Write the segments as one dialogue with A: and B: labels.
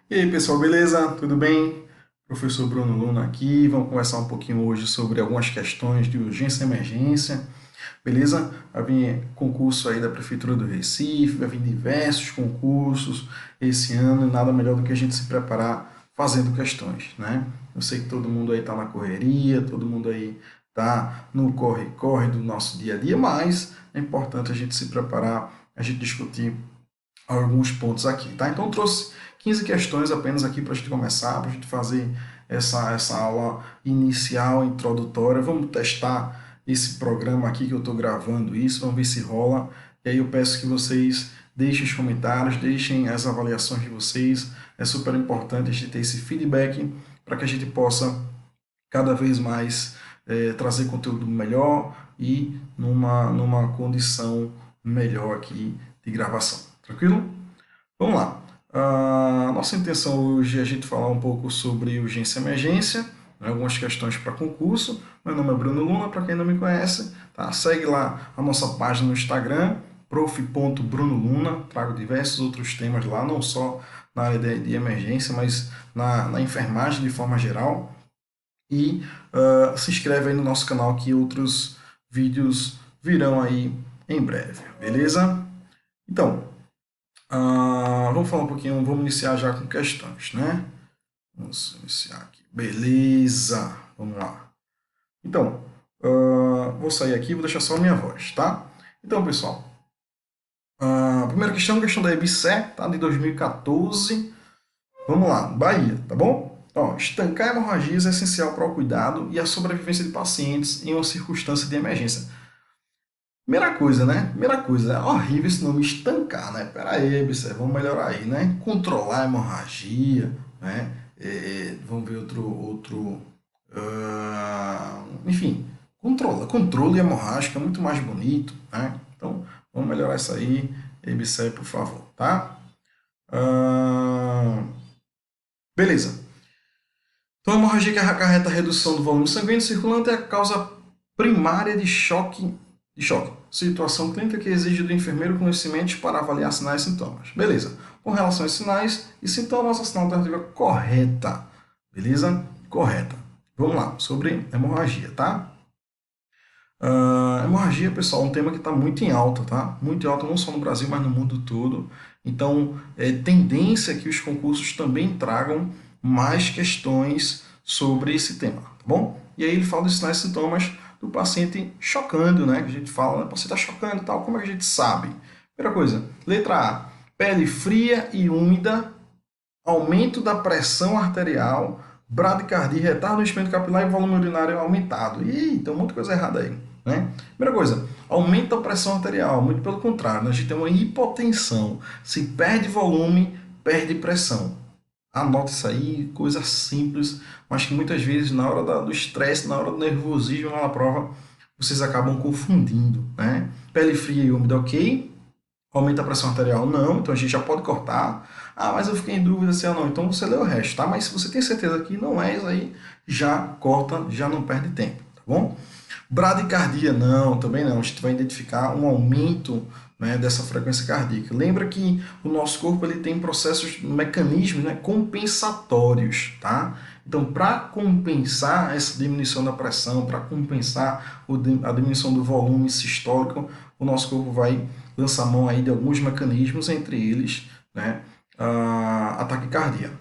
A: E aí, pessoal, beleza? Tudo bem? Professor Bruno Luna aqui. Vamos conversar um pouquinho hoje sobre algumas questões de urgência e emergência, beleza? Vai vir concurso aí da Prefeitura do Recife, vai vir diversos concursos esse ano, e nada melhor do que a gente se preparar fazendo questões, né? Eu sei que todo mundo aí está na correria, todo mundo aí está no corre-corre do nosso dia a dia, mas é importante a gente se preparar, a gente discutir alguns pontos aqui, tá? Então eu trouxe 15 questões apenas aqui para a gente começar, para a gente fazer essa aula inicial, introdutória. Vamos testar esse programa aqui que eu estou gravando isso, vamos ver se rola. E aí eu peço que vocês deixem os comentários, deixem as avaliações de vocês. É super importante a gente ter esse feedback para que a gente possa cada vez mais trazer conteúdo melhor e numa condição melhor aqui de gravação. Tranquilo? Vamos lá. A nossa intenção hoje é a gente falar um pouco sobre urgência e emergência, né, algumas questões para concurso. Meu nome é Bruno Luna, para quem não me conhece, tá? Segue lá a nossa página no Instagram, prof.brunoluna. Trago diversos outros temas lá, não só na área de emergência, mas na enfermagem de forma geral. E se inscreve aí no nosso canal que outros vídeos virão aí em breve, beleza? Então, vamos falar um pouquinho, vamos iniciar já com questões, né? Vamos iniciar aqui. Beleza, vamos lá. Então, vou sair aqui, vou deixar só a minha voz, tá? Então, pessoal, a primeira questão da EBSER, tá? De 2014. Vamos lá, Bahia, tá bom? Ó, estancar hemorragias é essencial para o cuidado e a sobrevivência de pacientes em uma circunstância de emergência. Primeira coisa, né? Primeira coisa, é horrível esse nome estancar, né? Pera aí, observa, vamos melhorar aí, né? Controlar a hemorragia, né? Vamos ver enfim, controle hemorrágico é muito mais bonito, né? Então, vamos melhorar isso aí, observe, por favor, tá? Ah, beleza. Então, a hemorragia que acarreta a redução do volume sanguíneo circulante é a causa primária de choque. Situação clínica que exige do enfermeiro conhecimentos para avaliar sinais e sintomas. Beleza. Com relação aos sinais e sintomas, a alternativa correta. Beleza? Correta. Vamos lá, sobre hemorragia, tá? Hemorragia, pessoal, é um tema que está muito em alta, tá? Muito em alta, não só no Brasil, mas no mundo todo. Então, é tendência que os concursos também tragam mais questões sobre esse tema, tá bom? E aí ele fala dos sinais e sintomas do paciente chocando, né? Que a gente fala, né? O paciente está chocando e tal, como é que a gente sabe? Primeira coisa, letra A, pele fria e úmida, aumento da pressão arterial, bradicardia, retardo do enchimento capilar e volume urinário aumentado. Ih, tem muita coisa errada aí, né? Primeira coisa, aumenta a pressão arterial. Muito pelo contrário, né? A gente tem uma hipotensão. Se perde volume, perde pressão. Anota isso aí, coisa simples, mas que muitas vezes na hora do estresse, na hora do nervosismo na prova, vocês acabam confundindo, né? Pele fria e úmida, ok. Aumenta a pressão arterial? Não, então a gente já pode cortar. Ah, mas eu fiquei em dúvida se é ou não. Então você lê o resto, tá? Mas se você tem certeza que não é isso aí, já corta, já não perde tempo, tá bom? Bradicardia, não, também não. A gente vai identificar um aumento, né, dessa frequência cardíaca. Lembra que o nosso corpo ele tem processos, mecanismos, né, compensatórios, tá? Então, para compensar essa diminuição da pressão, para compensar a diminuição do volume sistólico, o nosso corpo vai lançar mão aí de alguns mecanismos, entre eles, né, a taquicardia.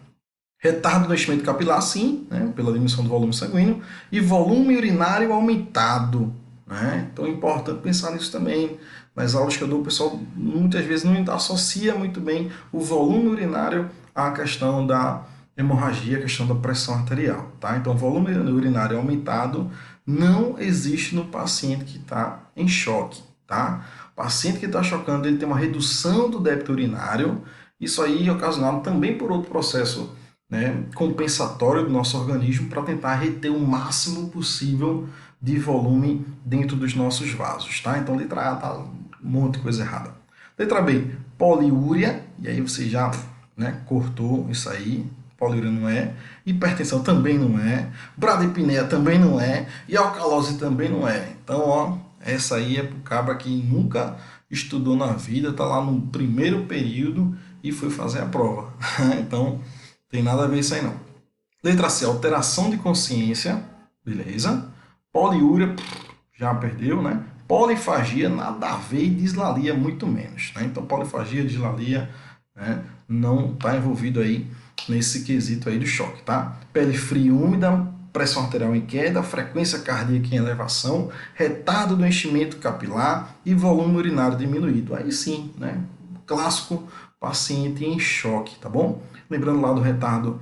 A: Retardo do enchimento capilar, sim, né, pela diminuição do volume sanguíneo, e volume urinário aumentado, né? Então é importante pensar nisso também. Nas aulas que eu dou, o pessoal muitas vezes não associa muito bem o volume urinário à questão da hemorragia, a questão da pressão arterial, tá? Então, volume urinário aumentado não existe no paciente que está em choque, tá? O paciente que está chocando, ele tem uma redução do débito urinário, isso aí é ocasionado também por outro processo, né, compensatório do nosso organismo para tentar reter o máximo possível de volume dentro dos nossos vasos, tá? Então, letra A tá um monte de coisa errada. Letra B, poliúria, e aí você já, né, cortou isso aí, poliúria não é, hipertensão também não é, bradipneia também não é, e alcalose também não é. Então, ó, essa aí é pro cabra que nunca estudou na vida, tá lá no primeiro período e foi fazer a prova. Então, Tem nada a ver isso aí não. Letra C, alteração de consciência. Beleza. Poliúria, já perdeu, né? Polifagia, nada a ver, e dislalia muito menos. Né? Então, polifagia, dislalia, né? Não está envolvido aí nesse quesito aí do choque, tá? Pele fria e úmida, pressão arterial em queda, frequência cardíaca em elevação, retardo do enchimento capilar e volume urinário diminuído. Aí sim, né? Clássico paciente em choque, tá bom? Lembrando lá do retardo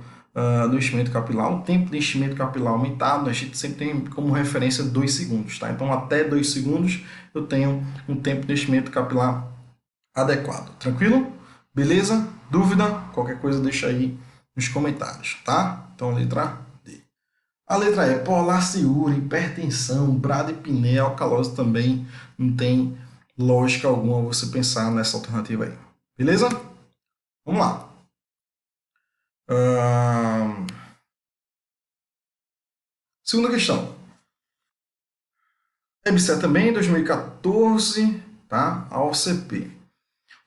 A: do enchimento capilar, o tempo de enchimento capilar aumentado, a gente sempre tem como referência 2 segundos, tá? Então, até 2 segundos eu tenho um tempo de enchimento capilar adequado. Tranquilo? Beleza? Dúvida? Qualquer coisa deixa aí nos comentários, tá? Então, letra D. A letra E, polaciúria, hipertensão, bradipneia, alcalose também não tem lógica alguma você pensar nessa alternativa aí. Beleza? Vamos lá. Segunda questão. EBSE também, 2014, tá? A OCP.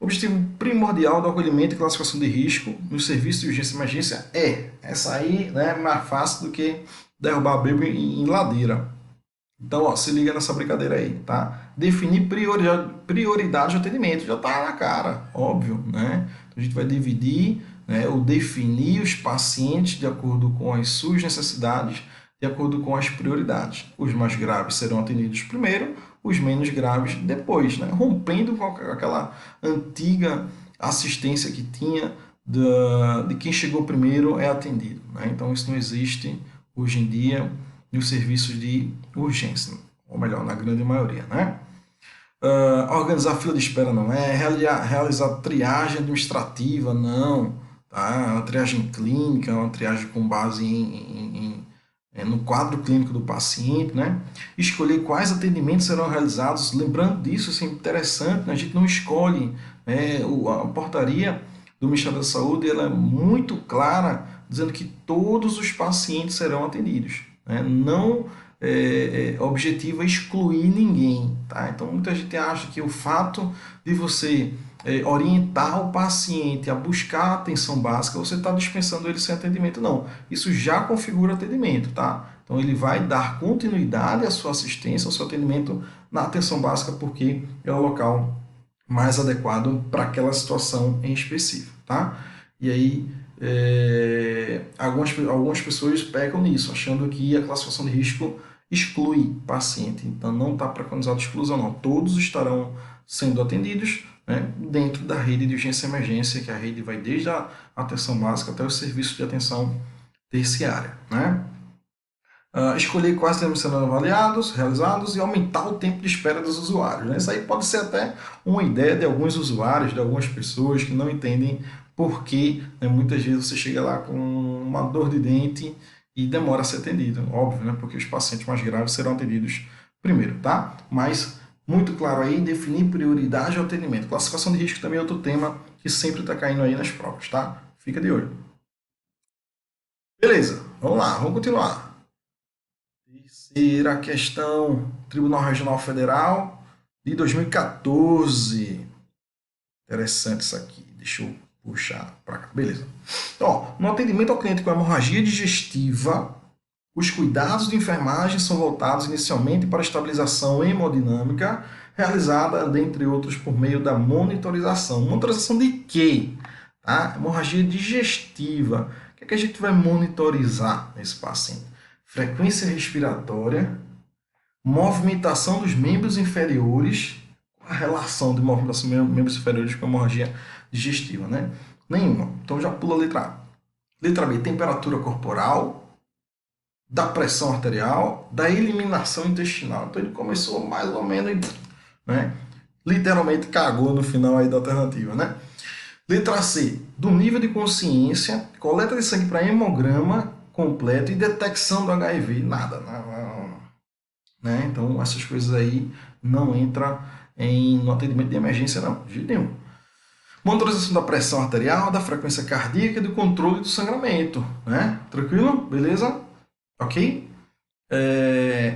A: O objetivo primordial do acolhimento e classificação de risco nos serviços de urgência e emergência é, essa aí, né, mais fácil do que derrubar bebê em ladeira. Então, ó, se liga nessa brincadeira aí, tá? Definir prioridade de atendimento, já tá na cara, óbvio, né? Então, a gente vai dividir, né, ou definir os pacientes de acordo com as suas necessidades, de acordo com as prioridades. Os mais graves serão atendidos primeiro, os menos graves depois, né? Rompendo com aquela antiga assistência que tinha de quem chegou primeiro é atendido, né? Então, isso não existe hoje em dia nos serviços de urgência, ou melhor, na grande maioria, né? Organizar fila de espera não é, realizar triagem administrativa não, tá? Uma triagem clínica, uma triagem com base no quadro clínico do paciente, né? Escolher quais atendimentos serão realizados, lembrando disso, assim, interessante, né? A gente não escolhe, né? A portaria do Ministério da Saúde ela é muito clara, dizendo que todos os pacientes serão atendidos, né? Não objetivo é excluir ninguém, tá? Então muita gente acha que o fato de você orientar o paciente a buscar a atenção básica, você está dispensando ele sem atendimento. Não, isso já configura atendimento, tá? Então ele vai dar continuidade à sua assistência, ao seu atendimento na atenção básica, porque é o local mais adequado para aquela situação em específico, tá? E aí algumas pessoas pecam nisso, achando que a classificação de risco exclui paciente. Então não está preconizado exclusão, não. Todos estarão sendo atendidos, né, dentro da rede de urgência e emergência, que a rede vai desde a atenção básica até os serviços de atenção terciária, né? Escolher quais devem ser avaliados, realizados e aumentar o tempo de espera dos usuários, né? Isso aí pode ser até uma ideia de alguns usuários, de algumas pessoas que não entendem por que, né, muitas vezes você chega lá com uma dor de dente e demora a ser atendido, óbvio, né? Porque os pacientes mais graves serão atendidos primeiro, tá? Mas, muito claro aí, definir prioridade ao atendimento. Classificação de risco também é outro tema que sempre está caindo aí nas provas, tá? Fica de olho. Beleza, vamos lá, vamos continuar. Terceira questão, Tribunal Regional Federal de 2014. Interessante isso aqui, deixa eu puxar para cá, beleza. Então, ó, no atendimento ao cliente com hemorragia digestiva, os cuidados de enfermagem são voltados inicialmente para a estabilização hemodinâmica, realizada, dentre outros, por meio da monitorização. Monitorização de quê? Tá? Hemorragia digestiva. O que é que a gente vai monitorizar nesse paciente? Frequência respiratória, movimentação dos membros inferiores, a relação de movimentação dos membros inferiores com a hemorragia digestiva, né? Nenhuma. Então já pula a letra A. Letra B, temperatura corporal, da pressão arterial, da eliminação intestinal. Então ele começou mais ou menos, né? Literalmente cagou no final aí da alternativa, né? Letra C, do nível de consciência, coleta de sangue para hemograma completo e detecção do HIV. Nada, não, né? Então essas coisas aí não entram no atendimento de emergência, não, de jeito nenhum. Monitorização da pressão arterial, da frequência cardíaca e do controle do sangramento, né? Tranquilo? Beleza? Ok?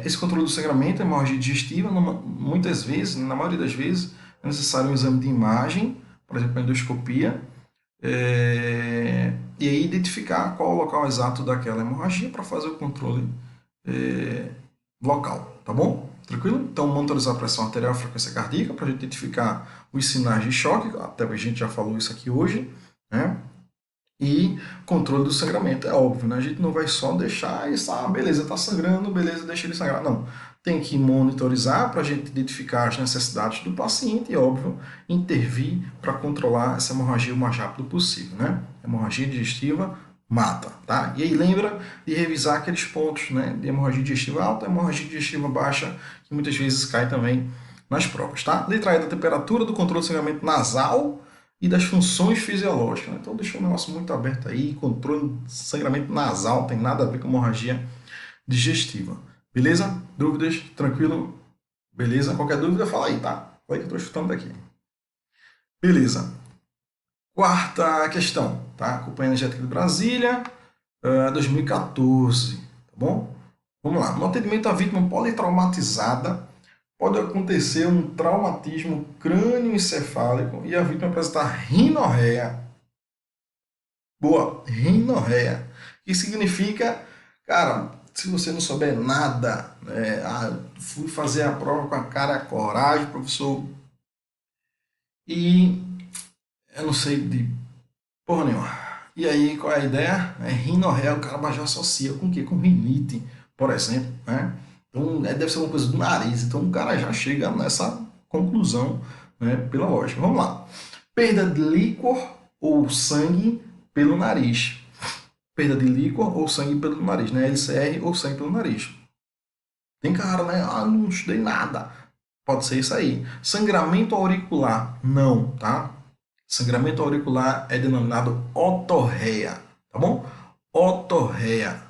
A: Esse controle do sangramento, a hemorragia digestiva, muitas vezes, na maioria das vezes, é necessário um exame de imagem, por exemplo, a endoscopia, E aí identificar qual o local exato daquela hemorragia para fazer o controle local, tá bom? Tranquilo? Então, monitorizar a pressão arterial e a frequência cardíaca para a gente identificar os sinais de choque, até a gente já falou isso aqui hoje, né? E controle do sangramento, é óbvio, né? A gente não vai só deixar isso, beleza, tá sangrando, beleza, deixa ele sangrar. Não, tem que monitorizar para a gente identificar as necessidades do paciente e, óbvio, intervir para controlar essa hemorragia o mais rápido possível, né? Hemorragia digestiva mata, tá? E aí lembra de revisar aqueles pontos, né? De hemorragia digestiva alta, hemorragia digestiva baixa, que muitas vezes cai também nas provas, tá? Letra E da temperatura, do controle do sangramento nasal e das funções fisiológicas, né? Então deixa o negócio muito aberto aí, controle de sangramento nasal, tem nada a ver com hemorragia digestiva. Beleza? Dúvidas? Tranquilo? Beleza? Qualquer dúvida, fala aí, tá? Fala aí que eu estou chutando daqui. Beleza. Quarta questão, tá? Companhia Energética de Brasília, 2014, tá bom? Vamos lá. No atendimento à vítima politraumatizada, pode acontecer um traumatismo crânioencefálico e a vítima apresentar rinorreia. Boa, rinorreia. Que significa, cara, se você não souber nada, fui fazer a prova com a cara e a coragem, professor, e eu não sei de porra nenhuma. E aí, qual é a ideia? Rinorreia, o cara já associa com o quê? Com rinite, por exemplo, né? Então, deve ser uma coisa do nariz. Então, o cara já chega nessa conclusão, né, pela lógica. Vamos lá. Perda de líquor ou sangue pelo nariz. Perda de líquor ou sangue pelo nariz, né? LCR ou sangue pelo nariz. Tem cara, né? Não estudei nada. Pode ser isso aí. Sangramento auricular, não, tá? Sangramento auricular é denominado otorreia, tá bom? Otorreia,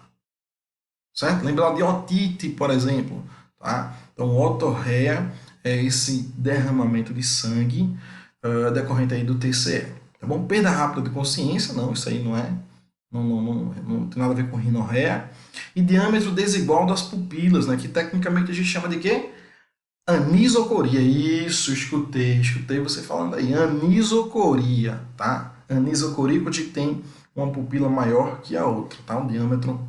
A: certo? Lembra de otite, por exemplo, tá? Então, otorreia é esse derramamento de sangue decorrente aí do TCE, tá bom? Perda rápida de consciência, não, isso aí não tem nada a ver com rinorreia. E diâmetro desigual das pupilas, né? Que tecnicamente a gente chama de quê? Anisocoria. Isso, escutei você falando aí. Anisocoria, tá? Anisocoria quando a gente tem uma pupila maior que a outra, tá? Um diâmetro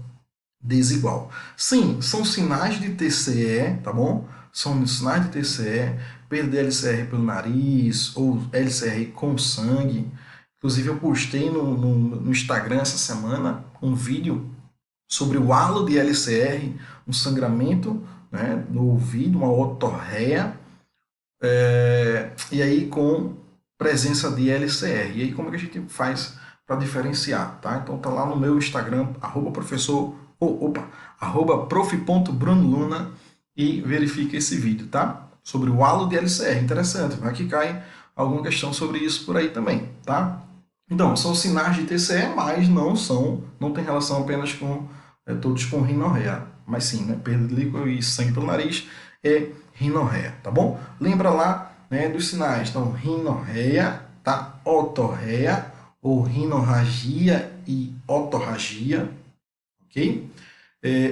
A: desigual. Sim, são sinais de TCE, tá bom? São sinais de TCE, perder LCR pelo nariz ou LCR com sangue. Inclusive, eu postei no Instagram essa semana um vídeo sobre o halo de LCR, um sangramento, né, no ouvido, uma otorreia, e aí com presença de LCR. E aí como é que a gente faz para diferenciar, tá? Então tá lá no meu Instagram, prof.brunoluna e verifica esse vídeo, tá? Sobre o halo de LCR, interessante, vai que cai alguma questão sobre isso por aí também, tá? Então, são sinais de TCE, mas não tem relação apenas com todos com rinorreia, mas sim, né, perda de líquido e sangue pelo nariz é rinorreia, tá bom? Lembra lá, né, dos sinais, então rinorreia, tá? Otorreia ou rinorragia e otorragia, ok?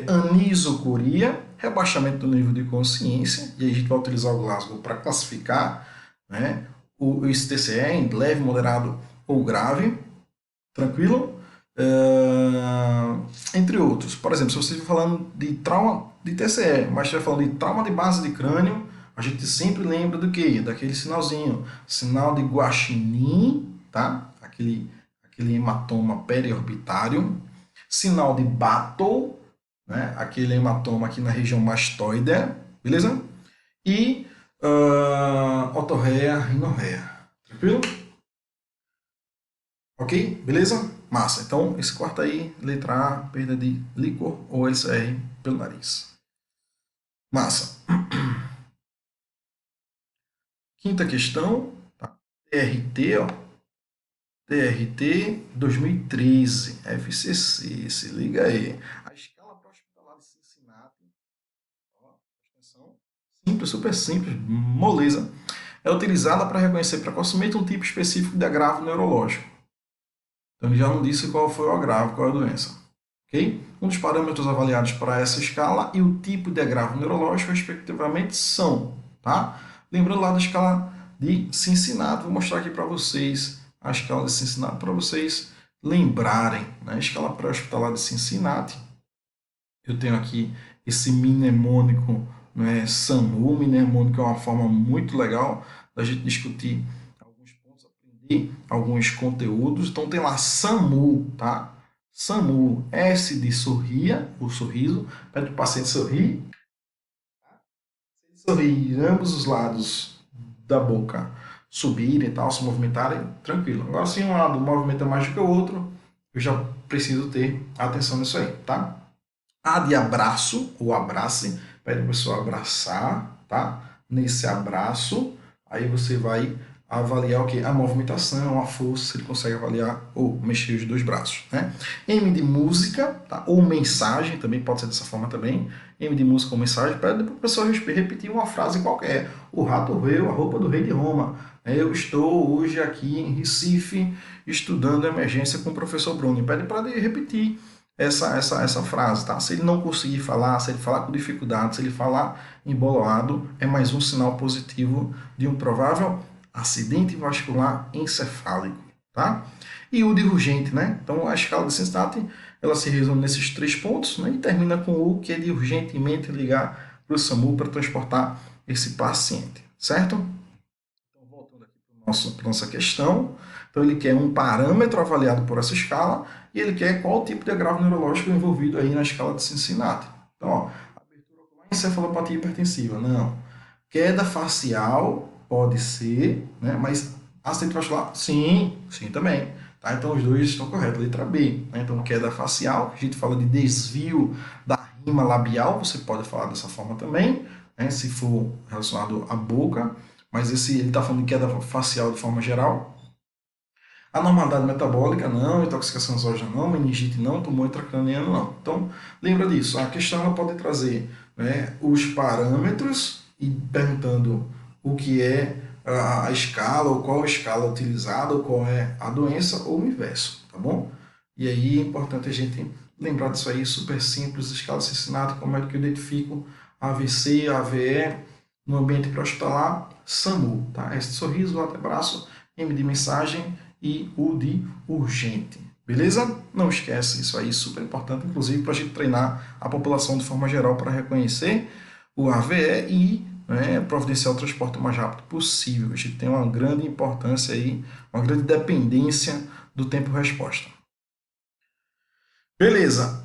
A: Anisocoria, rebaixamento do nível de consciência, e aí a gente vai utilizar o Glasgow para classificar, né, esse TCE em leve, moderado ou grave, tranquilo? Entre outros. Por exemplo, se você estiver falando de trauma de TCE, mas estiver falando de trauma de base de crânio, a gente sempre lembra do quê? Daquele sinalzinho, sinal de Guaxinim, tá? Aquele hematoma periorbitário, sinal de Battle, né? Aquele hematoma aqui na região mastoide, beleza? E otorreia, rinorreia. Tranquilo? Ok? Beleza? Massa. Então, esse quarto aí, letra A, perda de líquor ou LCR pelo nariz. Massa. Quinta questão, tá? TRT, ó. TRT 2013, FCC, se liga aí. A escala pré-hospitalar de Cincinnati, ó, presta atenção, simples, super simples, moleza, é utilizada para reconhecer precocemente um tipo específico de agravo neurológico. Então, ele já não disse qual foi o agravo, qual é a doença. Okay? Um dos parâmetros avaliados para essa escala e o tipo de agravo neurológico, respectivamente, são, tá? Lembrando lá da escala de Cincinnati, vou mostrar aqui para vocês a escala de Cincinnati para vocês lembrarem, né? A escala pré-hospitalar de Cincinnati, eu tenho aqui esse mnemônico, né, SAMU. O mnemônico é uma forma muito legal da gente discutir alguns pontos, aprender alguns conteúdos. Então tem lá SAMU, tá? SAMU, S de sorria, o sorriso, pede para o paciente sorrir. Se ele sorrir ambos os lados da boca subirem e tal, se movimentarem, tranquilo. Agora, se um lado movimenta mais do que o outro, eu já preciso ter atenção nisso aí, tá? A de abraço, ou abrace, pede para a pessoa abraçar, tá? Nesse abraço, aí você vai avaliar o que? A movimentação, a força, se ele consegue avaliar ou mexer os dois braços, né? M de música, tá? Ou mensagem, também pode ser dessa forma também. M de música ou mensagem, pede para a pessoa repetir uma frase qualquer. O rato roeu a roupa do rei de Roma. Eu estou hoje aqui em Recife estudando emergência com o professor Bruno. Pede para ele repetir essa frase, tá? Se ele não conseguir falar, se ele falar com dificuldade, se ele falar embolado, é mais um sinal positivo de um provável acidente vascular encefálico, tá? E o de urgente, né? Então a escala de Cincinnati, ela se resume nesses 3 pontos, né? E termina com o que é de urgentemente ligar para o SAMU para transportar esse paciente, certo? Então voltando aqui para a nossa questão, então ele quer um parâmetro avaliado por essa escala e ele quer qual tipo de agravo neurológico envolvido aí na escala de Cincinnati. Então, ó, abertura ocular, encefalopatia hipertensiva, não. Queda facial pode ser, né? Mas acidente vascular, sim, sim também. Tá? Então os dois estão corretos. Letra B. Né? Então queda facial, a gente fala de desvio da rima labial, você pode falar dessa forma também, né? Se for relacionado à boca, mas ele está falando de queda facial de forma geral. Anormalidade metabólica, não. Intoxicação exógena, não. Meningite, não. Tumor intracraniano, não. Então, lembra disso. A questão ela pode trazer, né, os parâmetros e perguntando o que é a escala, ou qual a escala utilizada, ou qual é a doença, ou o inverso, tá bom? E aí é importante a gente lembrar disso aí, super simples, escala de Cincinnati, como é que eu identifico AVC, AVE no ambiente pré-hospitalar, SAMU, tá? S de sorriso, antebraço, M de mensagem, e o de urgente. Beleza? Não esquece isso aí, super importante, inclusive para a gente treinar a população de forma geral para reconhecer o AVE e, né, providenciar o transporte o mais rápido possível. A gente tem uma grande importância aí, uma grande dependência do tempo-resposta. Beleza.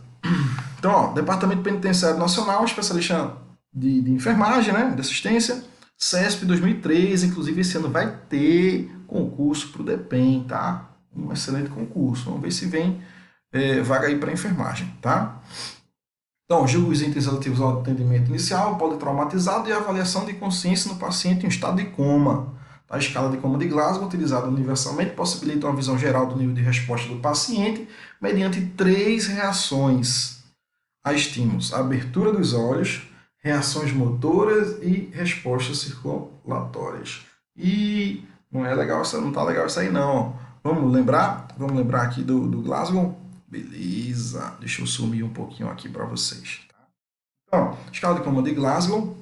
A: Então, ó, Departamento Penitenciário Nacional, especialista de enfermagem, né, de assistência, CESP 2003, inclusive esse ano vai ter concurso para o DEPEN, tá? Um excelente concurso. Vamos ver se vem vaga aí para enfermagem, tá? Então, julgos e itens relativos ao atendimento inicial, politraumatizado e avaliação de consciência no paciente em estado de coma. A escala de coma de Glasgow, utilizada universalmente, possibilita uma visão geral do nível de resposta do paciente mediante 3 reações a estímulos: a abertura dos olhos, reações motoras e respostas circulatórias. E não é legal, não está legal isso aí não. Vamos lembrar? Vamos lembrar aqui do Glasgow? Beleza, deixa eu sumir um pouquinho aqui para vocês. Então, escala de coma de Glasgow,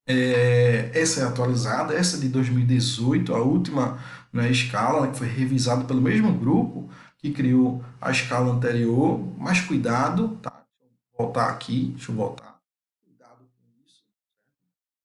A: essa é atualizada, essa é de 2018, a última, né, escala, né, que foi revisada pelo mesmo grupo que criou a escala anterior. Mas cuidado, tá? Voltar aqui, deixa eu voltar. Cuidado com isso.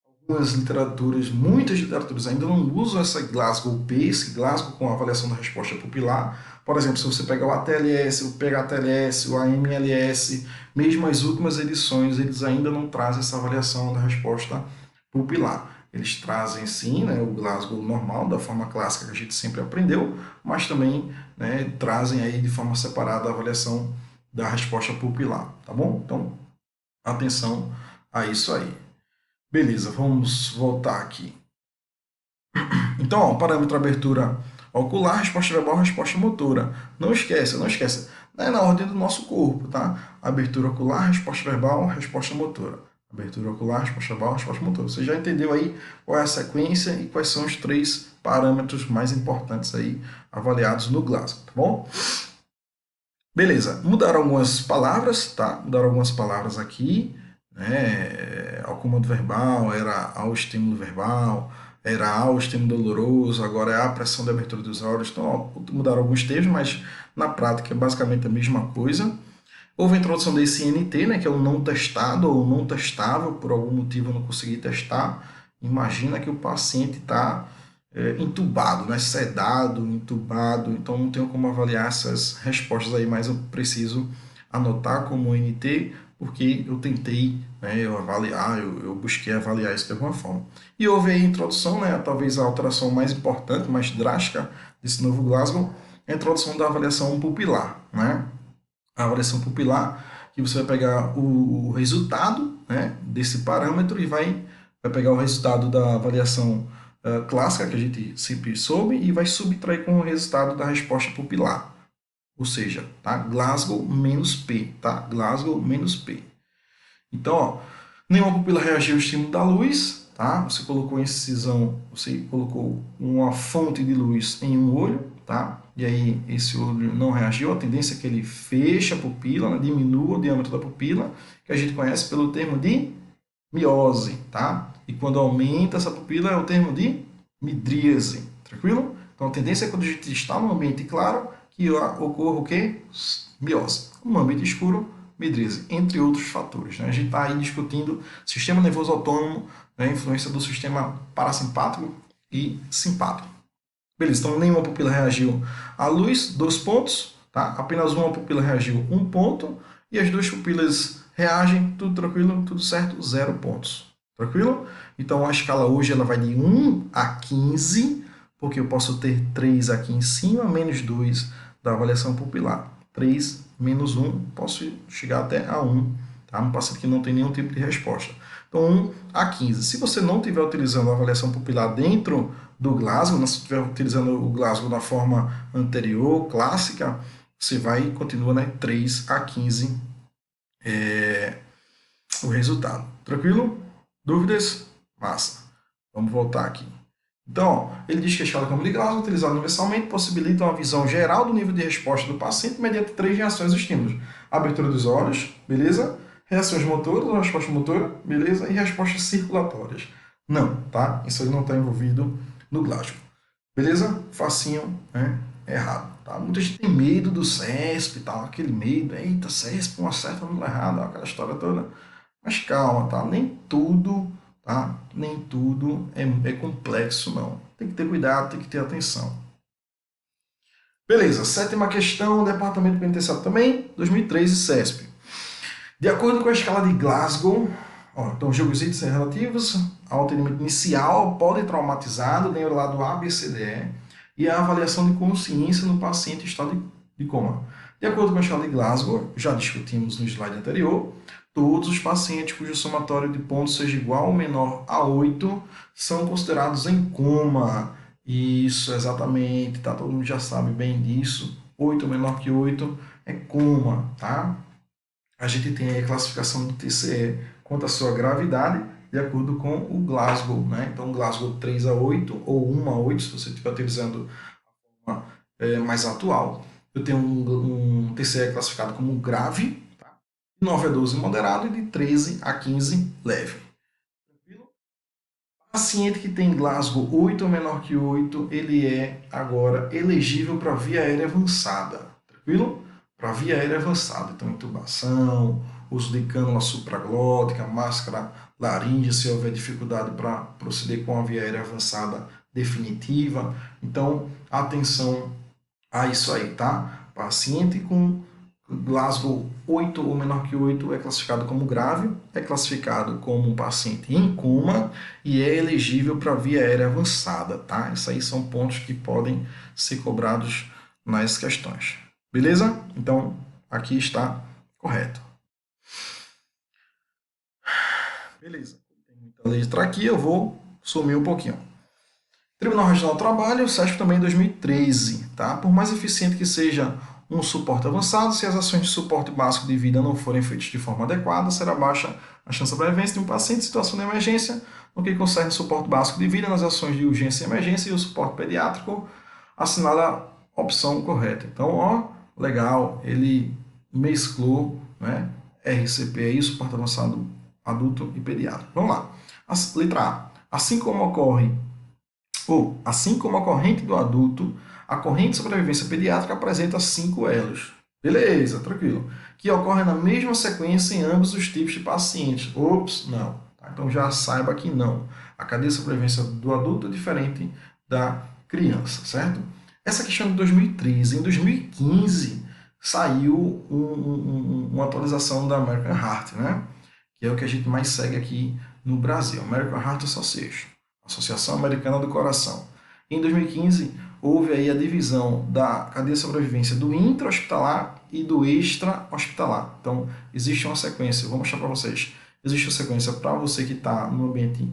A: Algumas literaturas, muitas literaturas ainda não usam essa Glasgow Pace, Glasgow com avaliação da resposta pupilar. Por exemplo, se você pegar o ATLS, o PHTLS, o AMLS, mesmo as últimas edições, eles ainda não trazem essa avaliação da resposta pupilar. Eles trazem sim, né, o Glasgow normal, da forma clássica que a gente sempre aprendeu, mas também, né, trazem aí de forma separada a avaliação da resposta pupilar, tá bom? Então, atenção a isso aí. Beleza, vamos voltar aqui. Então, ó, parâmetro abertura ocular, resposta verbal, resposta motora. Não esqueça, não esqueça. É na ordem do nosso corpo, tá? Abertura ocular, resposta verbal, resposta motora. Abertura ocular, resposta verbal, resposta motora. Você já entendeu aí qual é a sequência e quais são os 3 parâmetros mais importantes aí avaliados no Glasgow, tá bom? Beleza, mudaram algumas palavras, tá? Mudaram algumas palavras aqui, né? Ao comando verbal, era ao estímulo verbal, era ao extremo doloroso, agora é a pressão de abertura dos olhos. Então, ó, mudaram alguns termos, mas na prática é basicamente a mesma coisa. Houve a introdução desse INT, né, que é o não testado ou não testável, por algum motivo eu não consegui testar. Imagina que o paciente está entubado, né, sedado, entubado, então não tenho como avaliar essas respostas aí, mas eu preciso anotar como INT, porque eu tentei, né, eu avaliar, eu busquei avaliar isso de alguma forma. E houve aí a introdução, né, talvez a alteração mais importante, mais drástica desse novo Glasgow, a introdução da avaliação pupilar, né? A avaliação pupilar, que você vai pegar o resultado, né, desse parâmetro e vai pegar o resultado da avaliação clássica, que a gente sempre soube, e vai subtrair com o resultado da resposta pupilar. Ou seja, tá? Glasgow menos P, tá? Glasgow menos P. Então, ó, nenhuma pupila reagiu ao estímulo da luz, tá? Você colocou incisão, você colocou uma fonte de luz em um olho, tá? E aí esse olho não reagiu, a tendência é que ele feche a pupila, né? Diminua o diâmetro da pupila, que a gente conhece pelo termo de miose, tá? E quando aumenta essa pupila é o termo de midríase, tranquilo? Então a tendência é quando a gente está num ambiente claro que ocorra o quê? Miose. No ambiente escuro, midríase, entre outros fatores, né? A gente está aí discutindo sistema nervoso autônomo, né? Influência do sistema parasimpático e simpático. Beleza, então nenhuma pupila reagiu à luz, 2 pontos, tá? Apenas uma pupila reagiu, 1 ponto, e as duas pupilas reagem, tudo tranquilo, tudo certo, 0 pontos. Tranquilo? Então a escala hoje ela vai de 1 a 15, porque eu posso ter 3 aqui em cima, menos 2 da avaliação pupilar. 3 menos 1, posso chegar até a 1, tá? Um paciente que não tem nenhum tipo de resposta. Então 1 a 15. Se você não estiver utilizando a avaliação pupilar dentro do Glasgow, se estiver utilizando o Glasgow da forma anterior, clássica, você vai e continua, né, 3 a 15 o resultado. Tranquilo? Dúvidas? Massa. Vamos voltar aqui. Então, ó, ele diz que a escala Campbell de Glasgow, utilizada universalmente, possibilita uma visão geral do nível de resposta do paciente mediante 3 reações e estímulos. Abertura dos olhos, beleza? Reações motoras, ou resposta motora, beleza? E respostas circulatórias. Não, tá? Isso aí não está envolvido no Glasgow. Beleza? Facinho, né? Errado. Tá? Muita gente tem medo do CESP e tal, aquele medo, eita, CESP, uma certa número errado, aquela história toda. Mas calma, tá? Nem tudo, tá? Nem tudo é complexo, não. Tem que ter cuidado, tem que ter atenção. Beleza, sétima questão, Departamento Penitenciário também, 2013, CESP. De acordo com a escala de Glasgow, ó, então jogos itens relativos ao atendimento inicial, politraumatizado, neurolado A, B, C, D, E a avaliação de consciência no paciente em estado de coma. De acordo com a escala de Glasgow, já discutimos no slide anterior, todos os pacientes cujo somatório de pontos seja igual ou menor a 8 são considerados em coma. Isso, exatamente, tá? Todo mundo já sabe bem disso. 8 menor que 8 é coma, tá? A gente tem aí a classificação do TCE quanto à sua gravidade, de acordo com o Glasgow, né? Então, Glasgow 3 a 8 ou 1 a 8, se você estiver utilizando a forma mais atual. Eu tenho um TCE classificado como grave, tá? De 9 a 12 moderado e de 13 a 15 leve. Tranquilo? Paciente que tem Glasgow 8 ou menor que 8, ele é agora elegível para via aérea avançada. Tranquilo? Para via aérea avançada. Então, intubação, uso de cânula supraglótica, máscara laríngea, se houver dificuldade para proceder com a via aérea avançada definitiva. Então, atenção a isso aí, tá? Paciente com Glasgow 8 ou menor que 8 é classificado como grave, é classificado como um paciente em coma e é elegível para via aérea avançada, tá? Esses aí são pontos que podem ser cobrados nas questões. Beleza? Então, aqui está correto. Beleza. Tem muita letra aqui, eu vou sumir um pouquinho. Tribunal Regional do Trabalho, SESP também em 2013, tá? Por mais eficiente que seja um suporte avançado, se as ações de suporte básico de vida não forem feitas de forma adequada, será baixa a chance de sobrevivência de um paciente em situação de emergência, no que concerne suporte básico de vida nas ações de urgência e emergência e o suporte pediátrico, assinala a opção correta. Então, ó, legal, ele mesclou, né, RCP aí, suporte avançado adulto e pediátrico. Vamos lá. Letra A. Assim como ocorre Ou, assim como a corrente do adulto, a corrente de sobrevivência pediátrica apresenta 5 elos. Beleza, tranquilo. Que ocorrem na mesma sequência em ambos os tipos de pacientes. Ops, não. Tá? Então já saiba que não. A cadeia de sobrevivência do adulto é diferente da criança, certo? Essa questão de 2013. Em 2015 saiu uma atualização da American Heart, né? Que é o que a gente mais segue aqui no Brasil, American Heart Association, Associação Americana do Coração. Em 2015, houve aí a divisão da cadeia de sobrevivência do intra-hospitalar e do extra-hospitalar. Então, existe uma sequência, vou mostrar para vocês. Existe uma sequência para você que está no ambiente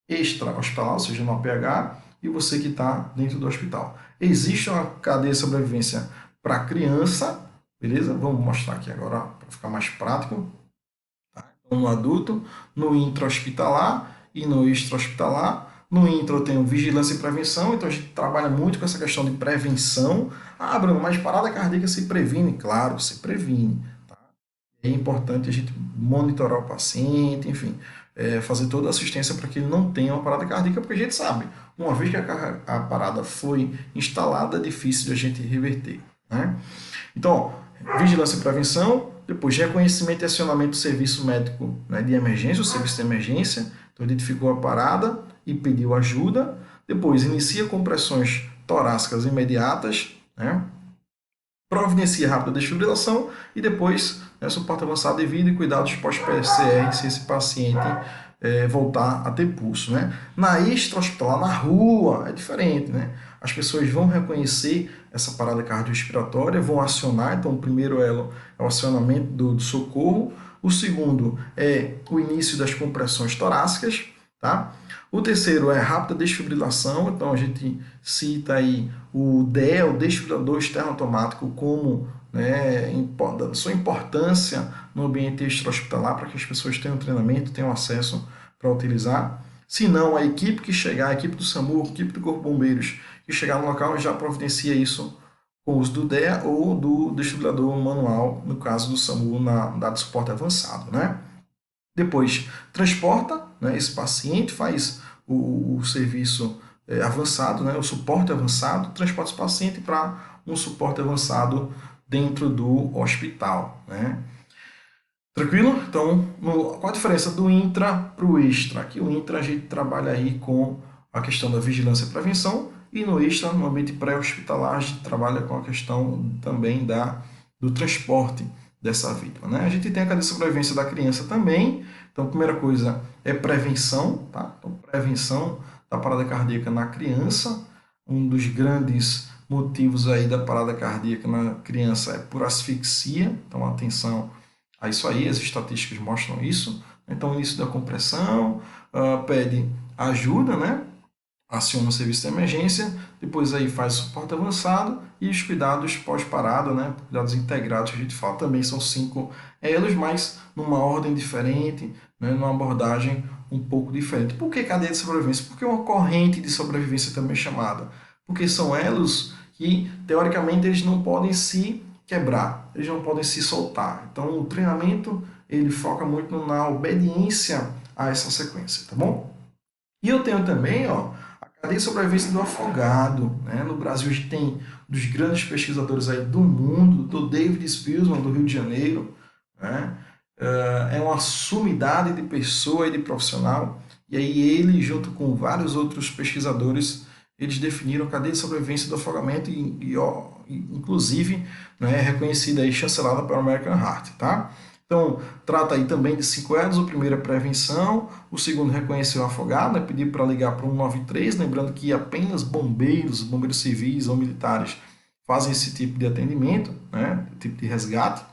A: extra-hospitalar, ou seja, no APH, e você que está dentro do hospital. Existe uma cadeia de sobrevivência para criança, beleza? Vamos mostrar aqui agora para ficar mais prático. No adulto, no intra-hospitalar e no extra-hospitalar. No intra eu tenho vigilância e prevenção, então a gente trabalha muito com essa questão de prevenção. Ah, Bruno, mas parada cardíaca se previne? Claro, se previne. Tá? É importante a gente monitorar o paciente, enfim, fazer toda a assistência para que ele não tenha uma parada cardíaca, porque a gente sabe, uma vez que a parada foi instalada, é difícil de a gente reverter. Né? Então, vigilância e prevenção, depois reconhecimento e acionamento do serviço médico, né, de emergência, o serviço de emergência, então identificou a parada e pediu ajuda, depois inicia compressões torácicas imediatas, né, providencia rápida desfibrilação e depois, né, suporte avançado de vida e cuidados pós-PCR se esse paciente voltar a ter pulso. Né? Na extra-hospitalar, na rua, é diferente. Né? As pessoas vão reconhecer essa parada cardiorrespiratória, vão acionar. Então, o primeiro elo é o acionamento do socorro. O segundo é o início das compressões torácicas. Tá? O terceiro é rápida desfibrilação. Então, a gente cita aí o DEA, o desfibrilador externo automático, como sua importância no ambiente extra-hospitalar para que as pessoas tenham treinamento, tenham acesso para utilizar. Se não, a equipe que chegar, a equipe do SAMU, a equipe do Corpo de Bombeiros, que chegar no local já providencia isso com o uso do DEA ou do desfibrilador manual, no caso do SAMU, na de suporte avançado. Né? Depois, transporta, né, esse paciente, faz o serviço avançado, né, o suporte avançado, transporta esse paciente para um suporte avançado dentro do hospital. Né? Tranquilo? Então, qual a diferença do intra para o extra? Aqui o intra a gente trabalha aí com a questão da vigilância e prevenção e no extra, no ambiente pré-hospitalar, a gente trabalha com a questão também do transporte dessa vítima. Né? A gente tem a cadeia de sobrevivência da criança também. Então, a primeira coisa é prevenção, tá? Então, prevenção da parada cardíaca na criança. Um dos grandes motivos aí da parada cardíaca na criança é por asfixia. Então, atenção a isso aí, as estatísticas mostram isso. Então, início da compressão, pede ajuda, né? Aciona o serviço de emergência, depois aí faz suporte avançado e os cuidados pós-parada, né? Cuidados integrados que a gente fala. Também são 5 elos, mas numa ordem diferente, né? Numa abordagem um pouco diferente. Por que cadeia de sobrevivência? Porque é uma corrente de sobrevivência também chamada. Porque são elos que, teoricamente, eles não podem se quebrar, eles não podem se soltar. Então, o treinamento, ele foca muito na obediência a essa sequência, tá bom? E eu tenho também, ó, a cadeia de sobrevivência do afogado. Né? No Brasil, a gente tem um dos grandes pesquisadores aí do mundo, do David Spilsman, do Rio de Janeiro. Né? É uma sumidade de pessoa e de profissional. E aí ele, junto com vários outros pesquisadores, eles definiram a cadeia de sobrevivência do afogamento inclusive, né, reconhecida e chancelada pela American Heart. Tá? Então, trata aí também de 5 elos. O primeiro é prevenção, o segundo reconhecer o afogado, né, pedir para ligar para o 193, lembrando que apenas bombeiros civis ou militares fazem esse tipo de atendimento, né, tipo de resgate.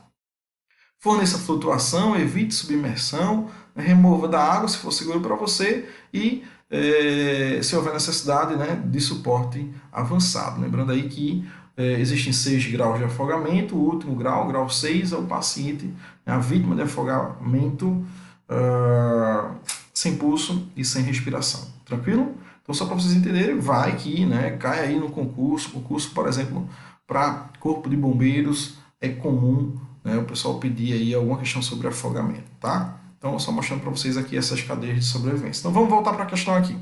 A: Forneça flutuação, evite submersão, remova da água se for seguro para você e, se houver necessidade, né, de suporte avançado. Lembrando aí que existem 6 graus de afogamento, o último grau, grau 6, é o paciente, né, a vítima de afogamento sem pulso e sem respiração. Tranquilo? Então, só para vocês entenderem, vai que, né, cai aí no concurso, por exemplo, para Corpo de Bombeiros, é comum, né, o pessoal pedir aí alguma questão sobre afogamento, tá? Então, só mostrando para vocês aqui essas cadeias de sobrevivência. Então, vamos voltar para a questão aqui.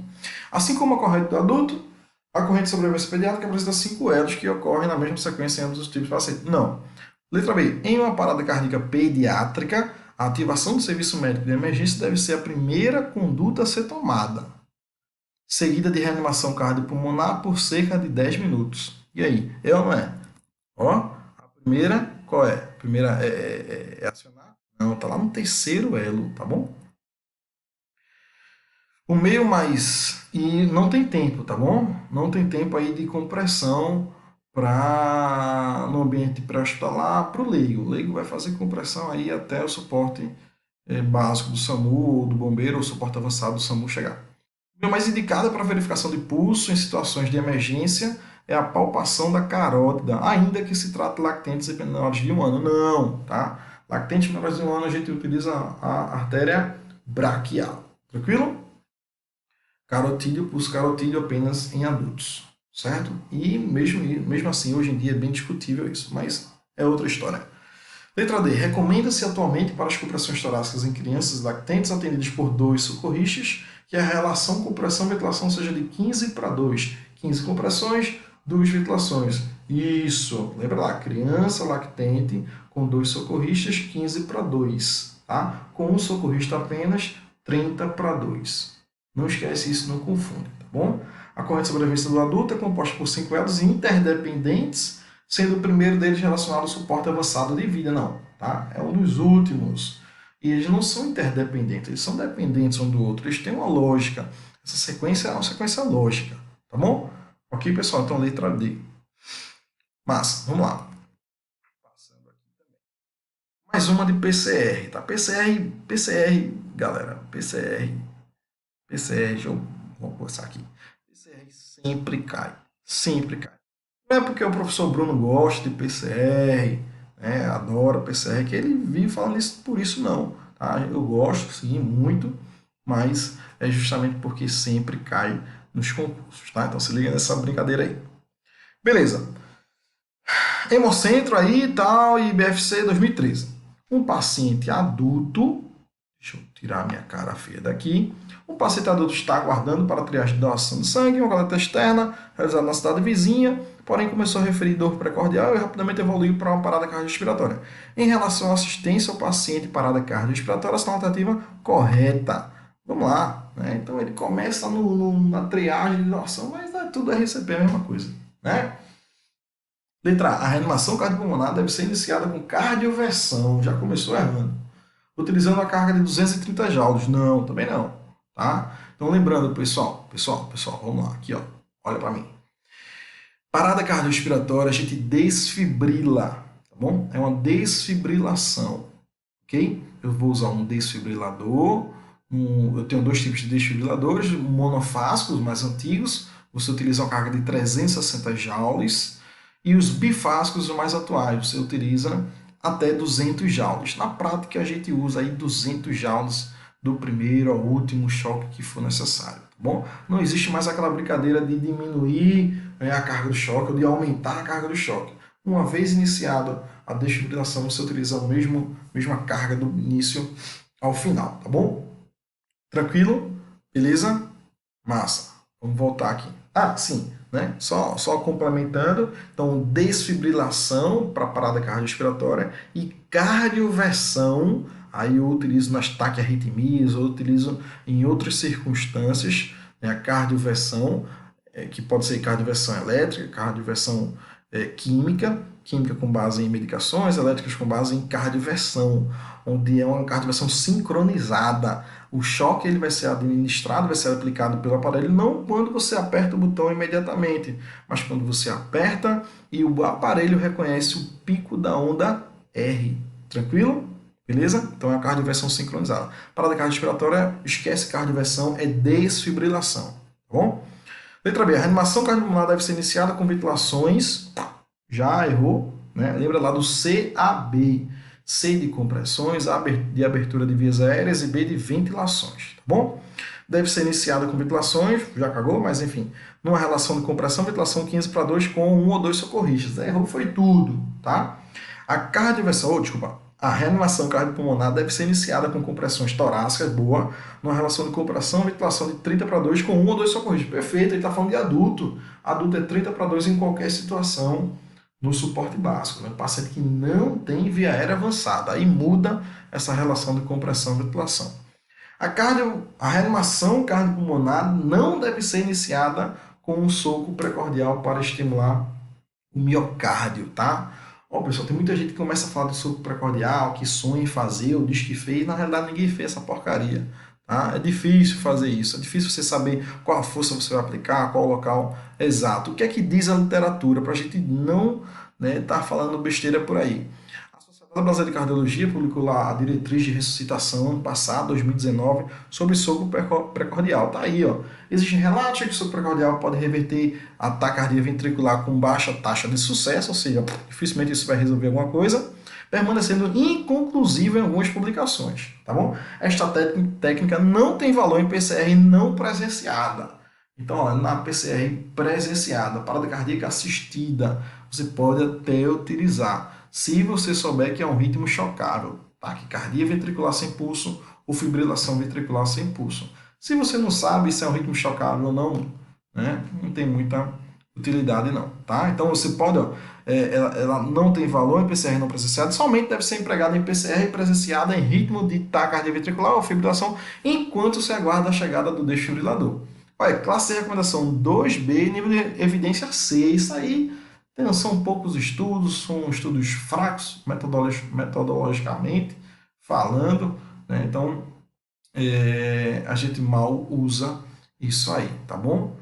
A: Assim como a corrente do adulto, A corrente de sobrevivência pediátrica apresenta 5 elos que ocorrem na mesma sequência em ambos os tipos de paciente. Não. Letra B. Em uma parada cardíaca pediátrica, a ativação do serviço médico de emergência deve ser a primeira conduta a ser tomada, seguida de reanimação cardiopulmonar por cerca de 10 minutos. E aí, é ou não é? Ó, a primeira, qual é? A primeira é acionar? Não, tá lá no terceiro elo, tá bom? O meio mais... E não tem tempo, tá bom? Não tem tempo aí de compressão para no ambiente pré-hospitalar para o leigo. O leigo vai fazer compressão aí até o suporte básico do SAMU, ou do bombeiro, ou suporte avançado do SAMU chegar. O meio mais indicado para verificação de pulso em situações de emergência é a palpação da carótida, ainda que se trate de lactentes menores de 1 ano. Não, tá? Lactentes menores de 1 ano a gente utiliza a artéria braquial. Tranquilo? Carotídeo, pulso carotídeo apenas em adultos, certo? E mesmo assim, hoje em dia é bem discutível isso, mas é outra história. Letra D. Recomenda-se atualmente para as compressões torácicas em crianças lactentes atendidas por 2 socorristas que a relação compressão-ventilação seja de 15:2. 15 compressões, 2 ventilações. Isso, lembra lá, criança lactente com 2 socorristas, 15:2. Tá? Com um socorrista apenas, 30:2. Não esquece isso, não confunde, tá bom? A corrente de sobrevivência do adulto é composta por 5 elos interdependentes, sendo o primeiro deles relacionado ao suporte avançado de vida. Não, tá? É um dos últimos. E eles não são interdependentes, eles são dependentes um do outro. Eles têm uma lógica. Essa sequência é uma sequência lógica, tá bom? Ok, pessoal? Então, letra D. Massa, vamos lá. Passando aqui também. Mais uma de PCR, tá? PCR, galera. PCR, vamos passar aqui. PCR sempre cai. Sempre cai. Não é porque o professor Bruno gosta de PCR, né, adora PCR, que ele vive falando isso por isso, não. Tá? Eu gosto, sim, muito, mas é justamente porque sempre cai nos concursos. Tá? Então se liga nessa brincadeira aí. Beleza. Hemocentro aí e tal, e BFC 2013. Um paciente adulto, deixa eu tirar minha cara feia daqui. Um paciente adulto está aguardando para a triagem de doação de sangue em uma coleta externa, realizada na cidade vizinha, porém começou a referir dor precordial e rapidamente evoluiu para uma parada cardiorrespiratória. Em relação à assistência ao paciente parada cardiorrespiratória, essa é uma alternativa correta. Vamos lá. Né? Então ele começa na triagem de doação, mas tudo é receber a mesma coisa. Né? Letra A. A reanimação cardiopulmonar deve ser iniciada com cardioversão. Já começou errando. Utilizando a carga de 230 joules. Não, também não. Tá? Então, lembrando, pessoal, vamos lá, aqui, ó, olha para mim. Parada cardiorrespiratória, a gente desfibrila, tá bom? É uma desfibrilação, ok? Eu vou usar um desfibrilador, eu tenho 2 tipos de desfibriladores, monofásicos, mais antigos, você utiliza uma carga de 360 joules, e os bifásicos, os mais atuais, você utiliza até 200 joules. Na prática, a gente usa aí 200 joules do primeiro ao último choque que for necessário, tá bom? Não existe mais aquela brincadeira de diminuir a carga do choque ou de aumentar a carga do choque. Uma vez iniciada a desfibrilação, você utiliza a mesma carga do início ao final, tá bom? Tranquilo? Beleza? Massa. Vamos voltar aqui. Ah, sim, né? Só complementando. Então, desfibrilação para parada cardiorrespiratória e cardioversão. Aí eu utilizo nas taquiarritmias, ou utilizo em outras circunstâncias, né, a cardioversão, que pode ser cardioversão elétrica, cardioversão química com base em medicações, elétricas com base em cardioversão, onde é uma cardioversão sincronizada. O choque ele vai ser administrado, vai ser aplicado pelo aparelho, não quando você aperta o botão imediatamente, mas quando você aperta e o aparelho reconhece o pico da onda R. Tranquilo? Beleza? Então é a cardioversão sincronizada. Parada cardiorrespiratória, esquece cardioversão, é desfibrilação. Tá bom? Letra B. A reanimação cardiopulmonar deve ser iniciada com ventilações. Já errou, né? Lembra lá do CAB. C de compressões, A de abertura de vias aéreas e B de ventilações. Tá bom? Deve ser iniciada com ventilações, já cagou, mas enfim, numa relação de compressão, ventilação 15:2 com 1 ou 2 socorristas. Errou foi tudo, tá? A cardioversão, desculpa, A reanimação cardiopulmonar deve ser iniciada com compressões torácicas, boa, numa relação de compressão e ventilação de 30/2 com 1 ou 2 socorristas. Perfeito, ele está falando de adulto. Adulto é 30/2 em qualquer situação no suporte básico. Né? Paciente que não tem via aérea avançada. Aí muda essa relação de compressão e ventilação. A reanimação cardiopulmonar não deve ser iniciada com um soco precordial para estimular o miocárdio, tá? Ó, pessoal, tem muita gente que começa a falar de soco precordial, que sonha em fazer, ou diz que fez, na realidade ninguém fez essa porcaria, tá? É difícil fazer isso, é difícil você saber qual a força você vai aplicar, qual o local exato. O que é que diz a literatura, para a gente não tá falando besteira por aí. A Sociedade Brasileira de Cardiologia publicou lá a diretriz de ressuscitação ano passado, 2019, sobre soco precordial. Tá aí, ó. Existem relatos de que o soco precordial pode reverter a taquicardia ventricular com baixa taxa de sucesso, ou seja, dificilmente isso vai resolver alguma coisa, permanecendo inconclusivo em algumas publicações, tá bom? Esta técnica não tem valor em PCR não presenciada. Então, ó, na PCR presenciada, parada cardíaca assistida, você pode até utilizar, se você souber que é um ritmo chocável, taquicardia ventricular sem pulso ou fibrilação ventricular sem pulso. Se você não sabe se é um ritmo chocável ou não, né, não tem muita utilidade não, tá? Então você pode, ó, ela não tem valor em PCR não presenciada, somente deve ser empregada em PCR presenciada em ritmo de taquicardia ventricular ou fibrilação, enquanto se aguarda a chegada do desfibrilador. Olha, classe de recomendação 2B, nível de evidência C, isso aí são poucos estudos, são estudos fracos, metodologicamente falando, né? Então a gente mal usa isso aí, tá bom?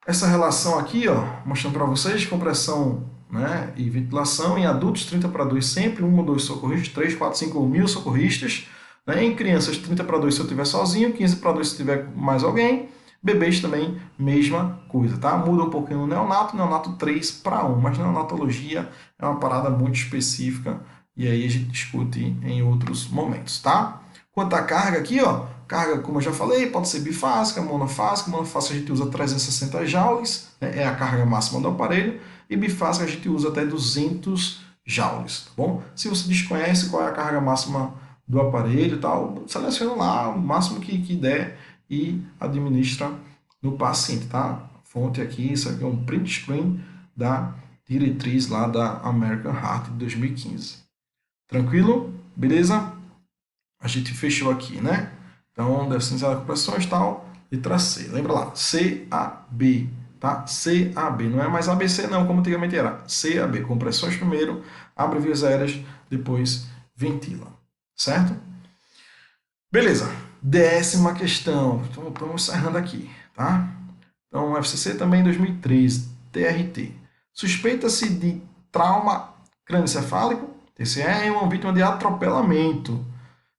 A: Essa relação aqui, ó, mostrando para vocês, compressão, né, e ventilação em adultos 30/2 sempre, 1 ou 2 socorristas, 3, 4, 5 ou 1000 socorristas, né? Em crianças 30/2 se eu estiver sozinho, 15/2 se tiver mais alguém. Bebês também, mesma coisa, tá? Muda um pouquinho no neonato 3/1, mas neonatologia é uma parada muito específica e aí a gente discute em outros momentos, tá? Quanto à carga aqui, ó, carga, como eu já falei, pode ser bifásica, monofásica. Monofásica a gente usa 360 joules, né? É a carga máxima do aparelho, e bifásica a gente usa até 200 joules, tá bom? Se você desconhece qual é a carga máxima do aparelho e tal, seleciona lá o máximo que der e administra no paciente, tá? Fonte aqui, isso aqui é um print screen da diretriz lá da American Heart de 2015. Tranquilo? Beleza? A gente fechou aqui, né? Então, deve ser iniciada compressões e tal. Letra C. Lembra lá? CAB, tá? CAB. Não é mais ABC não, como antigamente era. CAB. Compressões primeiro, abre vias aéreas, depois ventila. Certo? Beleza. 10ª questão. Então, estamos encerrando aqui, tá? Então, FCC também em 2013. TRT. Suspeita-se de trauma crânioencefálico, TCE, em uma vítima de atropelamento.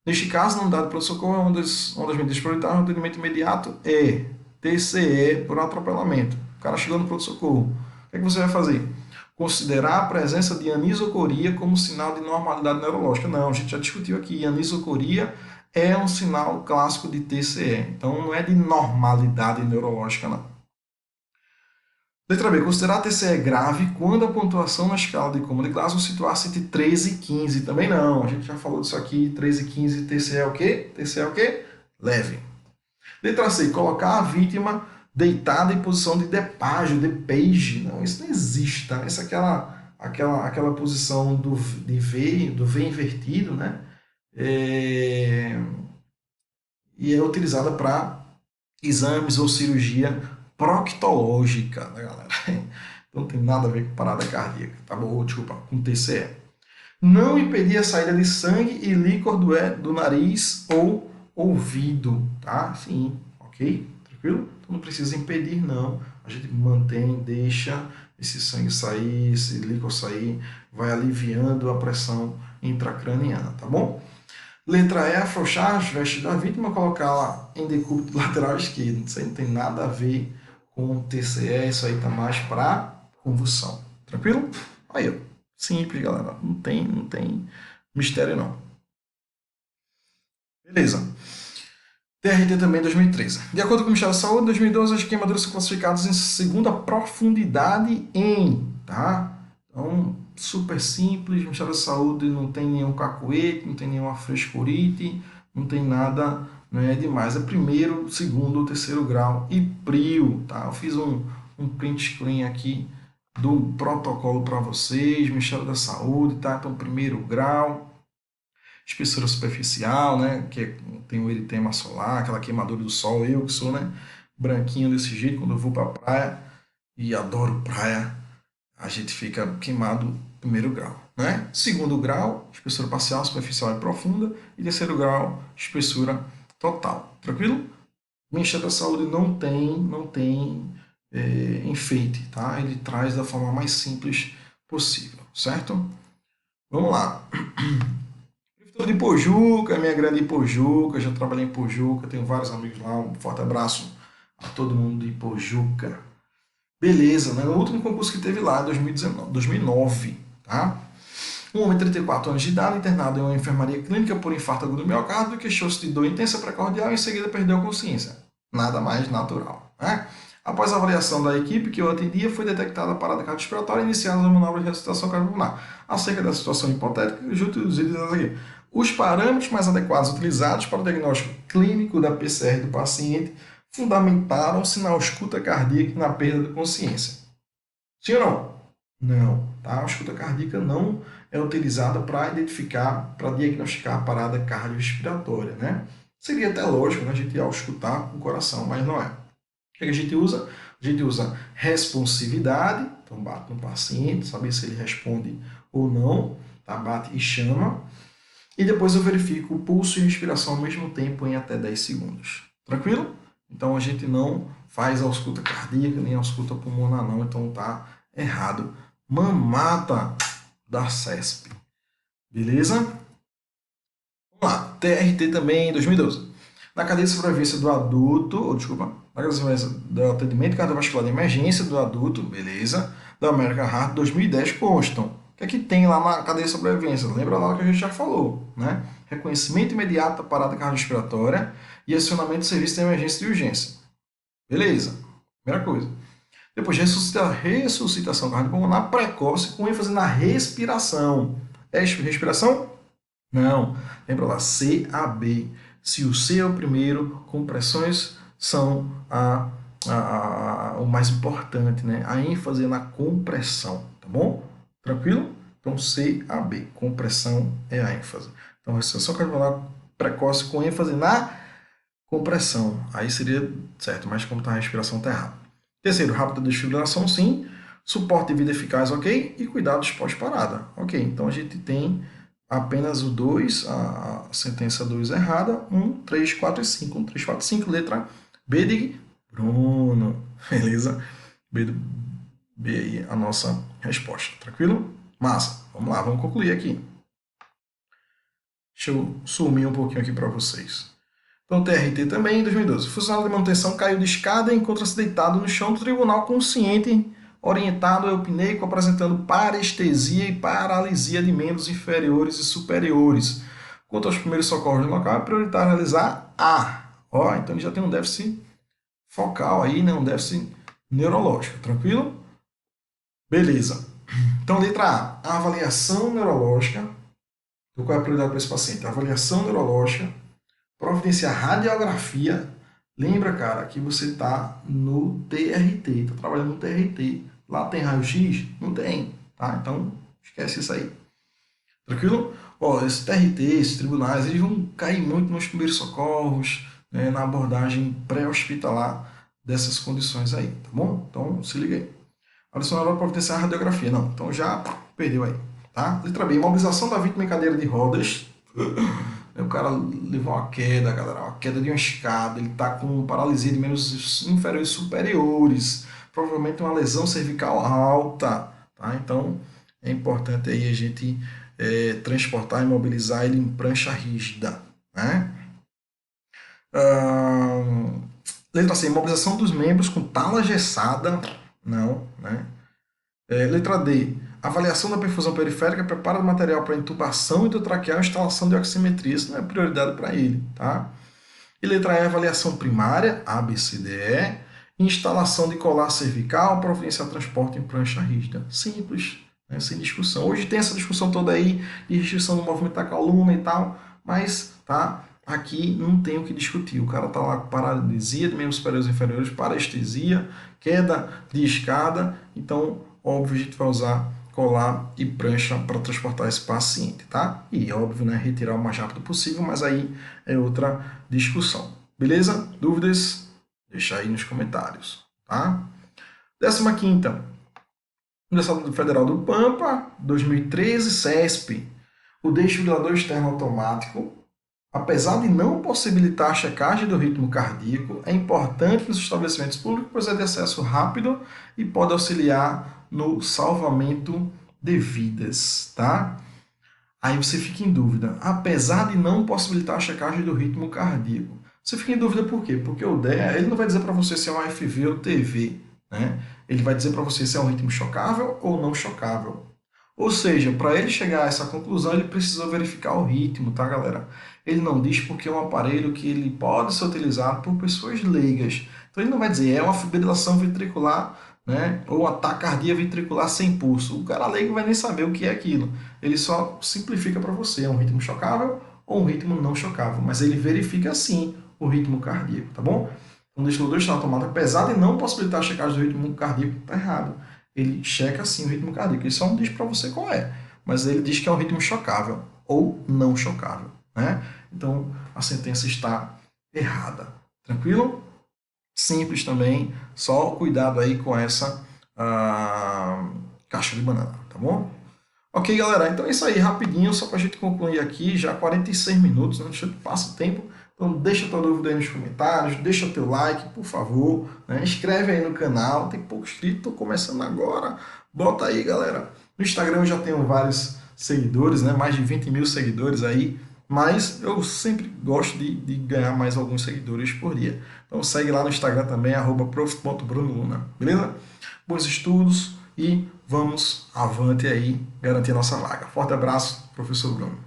A: Neste caso, não dado pronto-socorro, uma das medidas prioritárias, o atendimento imediato é TCE por atropelamento. O cara chegou no pronto-socorro. O que é que você vai fazer? Considerar a presença de anisocoria como sinal de normalidade neurológica. Não, a gente já discutiu aqui. Anisocoria é um sinal clássico de TCE. Então, não é de normalidade neurológica, não. Letra B. Considerar TCE grave quando a pontuação na escala de Como de Glasgow situar-se entre 13 e 15. Também não. A gente já falou disso aqui. 13 e 15. TCE é o quê? TCE é o quê? Leve. Letra C. Colocar a vítima deitada em posição de depágio, de page. Não, isso não existe, tá? Essa é aquela posição do V invertido, né? E é utilizada para exames ou cirurgia proctológica, né, galera? Então não tem nada a ver com parada cardíaca, tá bom? Desculpa, com TCE. Não impedir a saída de sangue e líquor do nariz ou ouvido, tá? Sim, ok? Tranquilo? Então não precisa impedir, não. A gente mantém, deixa esse sangue sair, esse líquor sair, vai aliviando a pressão intracraniana, tá bom? Letra E, afrouxar as vestes da vítima, colocá-la em decúbito lateral esquerdo. Isso aí não tem nada a ver com TCE, isso aí está mais para convulsão. Tranquilo? Aí, ó. Simples, galera. Não tem mistério, não. Beleza. TRT também 2013. De acordo com o Ministério da Saúde, em 2012, as queimaduras são classificadas em segunda profundidade em, tá? Então, super simples, Ministério da Saúde não tem nenhum cacuete, não tem nenhuma frescurite, não tem nada, né, demais. É primeiro, segundo, terceiro grau e PRIO, tá? Eu fiz um print screen aqui do protocolo para vocês, Ministério da Saúde, tá? Então, primeiro grau, espessura superficial, né, tem o eritema solar, aquela queimadura do sol, eu que sou, né, branquinho desse jeito, quando eu vou para a praia, e adoro praia, a gente fica queimado primeiro grau, né? Segundo grau, espessura parcial, superficial e profunda. E terceiro grau, espessura total. Tranquilo? O Ministério da Saúde não tem enfeite, tá? Ele traz da forma mais simples possível, certo? Vamos lá. Prefeitura de Pojuca, minha grande Pojuca, já trabalhei em Pojuca, tenho vários amigos lá, um forte abraço a todo mundo de Pojuca. Beleza, né? O último concurso que teve lá, 2019, 2009, tá? Um homem de 34 anos de idade, internado em uma enfermaria clínica por infarto agudo do miocárdio, queixou-se de dor intensa precordial e em seguida perdeu a consciência. Nada mais natural, né? Após a avaliação da equipe que o atendia, foi detectada a parada cardiorrespiratória e iniciada a manobra de ressuscitação cardiopulmonar. Acerca da situação hipotética, os parâmetros mais adequados utilizados para o diagnóstico clínico da PCR do paciente fundamentaram-se na ausculta cardíaca e na perda de consciência. Sim ou não? Não. Tá? A ausculta cardíaca não é utilizada para identificar, para diagnosticar a parada cardiorrespiratória, né? Seria até lógico, né, a gente auscultar com o coração, mas não é. O que a gente usa? A gente usa responsividade, então bate no paciente, saber se ele responde ou não, tá? Bate e chama. E depois eu verifico o pulso e respiração ao mesmo tempo em até 10 segundos. Tranquilo? Então a gente não faz ausculta cardíaca nem ausculta pulmonar não, então tá errado. Mamata da CESP. Beleza? Vamos lá. TRT também 2012. Na cadeia de sobrevivência do adulto, na cadeia de sobrevivência do atendimento cardiovascular de emergência do adulto, beleza, da American Heart 2010 constam. O que é que tem lá na cadeia de sobrevivência? Lembra lá que a gente já falou, né? Reconhecimento imediato da parada cardiorrespiratória e acionamento do serviço de emergência e urgência. Beleza, primeira coisa. Depois, ressuscitação cardiopulmonar precoce com ênfase na respiração. É respiração? Não. Lembra lá, CAB. Se o C é o primeiro, compressões são o mais importante, né? A ênfase é na compressão, tá bom? Tranquilo? Então, CAB, compressão é a ênfase. Então, ressuscitação cardiopulmonar precoce com ênfase na compressão. Aí seria certo, mas como está a respiração, está errado. Terceiro, rápida desfibrilação, sim. Suporte de vida eficaz, ok. E cuidados pós-parada, ok. Então a gente tem apenas o 2, a sentença 2 errada. 1, 3, 4 e 5. 1, 3, 4, 5, letra B de Bruno. Beleza? B aí a nossa resposta. Tranquilo? Massa. Vamos lá, vamos concluir aqui. Deixa eu sumir um pouquinho aqui para vocês. Então, TRT também, em 2012. O funcionário de manutenção caiu de escada e encontra-se deitado no chão do tribunal, consciente, orientado, eupneico, apresentando parestesia e paralisia de membros inferiores e superiores. Quanto aos primeiros socorros no local, é prioritário realizar A. Ó, então ele já tem um déficit focal aí, né? Um déficit neurológico, tranquilo? Beleza. Então, letra A, a avaliação neurológica. Então, qual é a prioridade para esse paciente? A avaliação neurológica, providenciar radiografia. Lembra, cara, que você está no TRT, está trabalhando no TRT. Lá tem raio-x? Não tem, tá? Então, esquece isso aí. Tranquilo? Ó, esse TRT, esses tribunais, eles vão cair muito nos primeiros socorros, né, na abordagem pré-hospitalar dessas condições aí, tá bom? Então, se liga aí. Adicional providenciar radiografia. Não, então já perdeu aí, tá? Letra B, imobilização da vítima em cadeira de rodas. O cara levou uma queda, galera, uma queda de uma escada, ele está com paralisia de membros inferiores e superiores, provavelmente uma lesão cervical alta, tá? Então é importante aí a gente transportar e mobilizar ele em prancha rígida, né? Letra C, imobilização dos membros com tala engessada, não, né? Letra D, avaliação da perfusão periférica, preparo do material para intubação endotraqueal e instalação de oximetria. Isso não é prioridade para ele, tá? E letra E, avaliação primária, ABCDE, instalação de colar cervical, providenciar transporte em prancha rígida. Simples, né, sem discussão. Hoje tem essa discussão toda aí de restrição do movimento da coluna e tal, mas tá, aqui não tem o que discutir. O cara tá lá com paralisia de membros superiores e inferiores, parestesia, queda de escada, então, óbvio, a gente vai usar colar e prancha para transportar esse paciente, tá? E, óbvio, né, retirar o mais rápido possível, mas aí é outra discussão. Beleza? Dúvidas? Deixa aí nos comentários, tá? 15ª, Universidade Federal do Pampa, 2013, CESP. O desfibrilador externo automático, apesar de não possibilitar a checagem do ritmo cardíaco, é importante nos estabelecimentos públicos, pois é de acesso rápido e pode auxiliar no salvamento de vidas, tá? Aí você fica em dúvida, apesar de não possibilitar a checagem do ritmo cardíaco. Você fica em dúvida por quê? Porque o DEA, ele não vai dizer para você se é um FV ou TV, né? Ele vai dizer para você se é um ritmo chocável ou não chocável. Ou seja, para ele chegar a essa conclusão, ele precisa verificar o ritmo, tá, galera? Ele não diz porque é um aparelho que ele pode ser utilizado por pessoas leigas. Então ele não vai dizer é uma fibrilação ventricular, né, ou uma taquicardia ventricular sem pulso. O cara leigo vai nem saber o que é aquilo. Ele só simplifica para você, é um ritmo chocável ou um ritmo não chocável, mas ele verifica sim o ritmo cardíaco, tá bom? Então, o desfibrilador externo automático, apesar de não possibilitar a checagem do ritmo cardíaco, tá errado. Ele checa sim o ritmo cardíaco. Ele só não diz para você qual é, mas ele diz que é um ritmo chocável ou não chocável, né? Então a sentença está errada. Tranquilo? Simples também, só cuidado aí com essa caixa de banana, tá bom? Ok, galera, então é isso aí, rapidinho, só para a gente concluir aqui, já 46 minutos, não deixa eu passar o tempo. Então deixa tua dúvida aí nos comentários, deixa teu like, por favor, né? Inscreve aí no canal, tem pouco inscrito, tô começando agora, bota aí, galera. No Instagram eu já tenho vários seguidores, né? Mais de 20 mil seguidores aí, mas eu sempre gosto de ganhar mais alguns seguidores por dia. Então segue lá no Instagram também, @prof.brunoluna, beleza? Bons estudos e vamos avante aí, garantir a nossa vaga. Forte abraço, professor Bruno.